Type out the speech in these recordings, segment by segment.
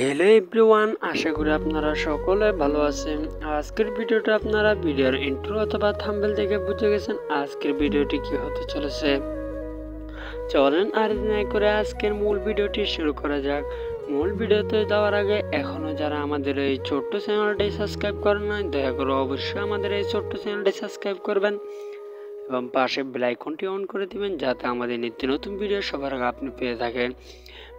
Hello everyone, আশা করি আপনারা সকলে ভালো আছেন। আজকের ভিডিওটা আপনারা ভিডিওর ইন্ট্রো অথবা থাম্বনেল দেখে বুঝে গেছেন আজকের ভিডিওটি কি হতে চলেছে। চলেন আর দেরি করে আজকের মূল ভিডিওটি শুরু করা যাক। মূল ভিডিওতে যাওয়ার আগে এখনো যারা আমাদের এই ছোট্ট চ্যানেলটি সাবস্ক্রাইব করেন নাই, দয়া করে অবশ্যই আমাদের এই ছোট্ট চ্যানেলটি সাবস্ক্রাইব করবেন এবং পাশে বেল আইকনটি অন করে দিবেন যাতে আমাদের নিত্য নতুন ভিডিও সবার আগে আপনি পেয়ে থাকেন।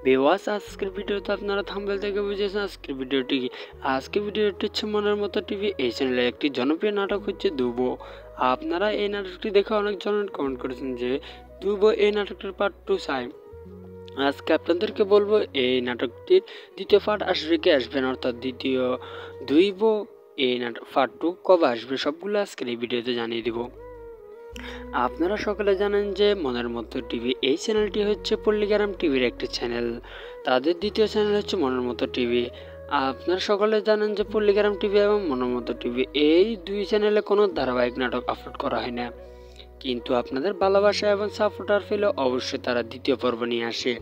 ভিউয়ার্স, আজকের ভিডিওতে আপনারা থাম্বনেল থেকে বুঝেছেন আজকের ভিডিওটি কি। আজকের ভিডিওটি হচ্ছে মনের মতো টিভি এই চ্যানেলে একটি জনপ্রিয় নাটক হচ্ছে দুবো। আপনারা এই নাটকটি দেখে অনেক জনের কমেন্ট করেছেন যে দুবো এই নাটকটির পার্ট 2 চাই। আজকে আপনাদেরকে বলবো এই নাটকটির দ্বিতীয় পার্ট আসবে কি আসবে না, অর্থাৎ দ্বিতীয় দুইবো এই নাটক পার্ট 2 কবে আসবে সবগুলো আজকের এই ভিডিওতে জানিয়ে দিব। আপনারা সকলে জানেন যে মনের মতো টিভি এই চ্যানেলটি হচ্ছে পল্লীগ্রাম টিভির একটি চ্যানেল। তাদের দ্বিতীয় চ্যানেল হচ্ছে মনের মতো টিভি। আপনারা সকলে জানেন যে পল্লীগ্রাম টিভি এবং মনের মতো টিভি এই দুই চ্যানেলে কোনো ধারাবাহিক নাটক আপলোড করা হয় না, কিন্তু আপনাদের ভালোবাসা এবং সাপোর্টার পেলে অবশ্যই তারা দ্বিতীয় পর্ব নিয়ে আসে।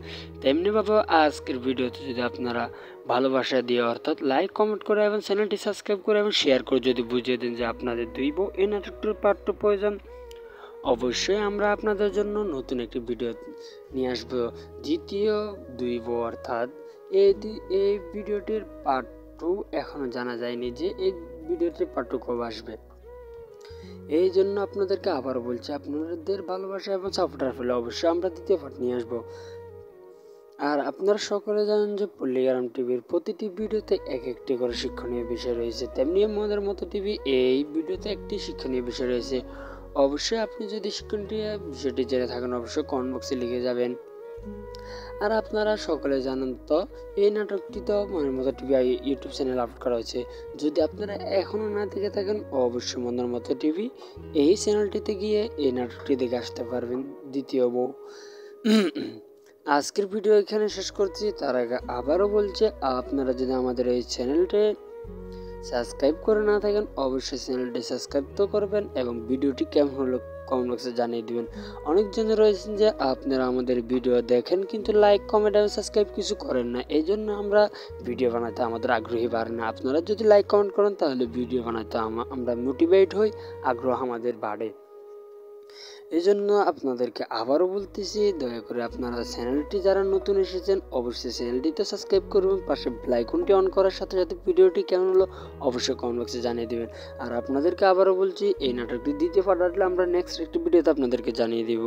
তেমনিভাবে আজকের ভিডিওতে যদি আপনারা ভালোবাসা দিয়ে অর্থাৎ লাইক কমেন্ট করে এবং চ্যানেলটি সাবস্ক্রাইব করে এবং শেয়ার করে যদি বুঝিয়ে দেন যে আপনাদের দুইবো এই নাটকটির পার্ট 2 প্রয়োজন, অবশ্যই আমরা আপনাদের জন্য নতুন একটি ভিডিও নিয়ে আসবো দ্বিতীয় দুইবো, অর্থাৎ এই ভিডিওটির পার্ট 2 এখনো জানা যায়নি যে এই ভিডিওটির পার্ট 2 কবে আসবে। এই জন্য আপনাদেরকে আবারও বলছি, আপনাদের ভালোবাসা এবং সাপোর্টার পেলে অবশ্যই আমরা দ্বিতীয় পার্ট নিয়ে আসবো। আর আপনারা সকলে জানেন যে পল্লীগ্রাম টিভির প্রতিটি ভিডিওতে এক একটি করে শিক্ষণীয় বিষয় রয়েছে, তেমনি মনের মতো টিভি এই ভিডিওতে একটি শিক্ষণীয় বিষয় রয়েছে। অবশ্যই আপনি যদি শিক্ষণীয় বিষয়টি জেনে থাকেন অবশ্যই কমেন্ট বক্সে লিখে যাবেন। আর আপনারা সকলে জানেন তো এই নাটকটি তো মনের মতো টিভি ইউটিউব চ্যানেল আপলোড করা হয়েছে। যদি আপনারা এখনও না দেখে থাকেন অবশ্যই মনের মতো টিভি এই চ্যানেলটিতে গিয়ে এই নাটকটি দেখে আসতে পারবেন দ্বিতীয় বউ। আজকের ভিডিও এখানে শেষ করছি। তার আগে আবারও বলছি, আপনারা যদি আমাদের এই চ্যানেলটি সাবস্ক্রাইব করে না থাকেন অবশ্যই চ্যানেলটি সাবস্ক্রাইব তো করবেন এবং ভিডিওটি কেমন হলো কমেন্ট বক্সে জানিয়ে দিবেন। অনেকজন রয়েছেন যে আপনারা আমাদের ভিডিও দেখেন কিন্তু লাইক কমেন্ট এবং সাবস্ক্রাইব কিছু করেন না, এই জন্য আমরা ভিডিও বানাতে আমাদের আগ্রহী বাড়ে না। আপনারা যদি লাইক কমেন্ট করেন তাহলে ভিডিও বানাতে আমরা মোটিভেট হই, আগ্রহ আমাদের বাড়ে। এই জন্য আপনাদেরকে আবারও বলতেছি, দয়া করে আপনারা চ্যানেলটি যারা নতুন এসেছেন অবশ্যই চ্যানেলটিতে সাবস্ক্রাইব করবেন, পাশে বেল আইকনটি অন করার সাথে সাথে ভিডিওটি কেমন হলো অবশ্যই কমেন্ট বক্সে জানিয়ে দেবেন। আর আপনাদেরকে আবারও বলছি এই নাটকটি দ্বিতীয় পার্ট আসলে আমরা নেক্সট একটি ভিডিওতে আপনাদেরকে জানিয়ে দিব।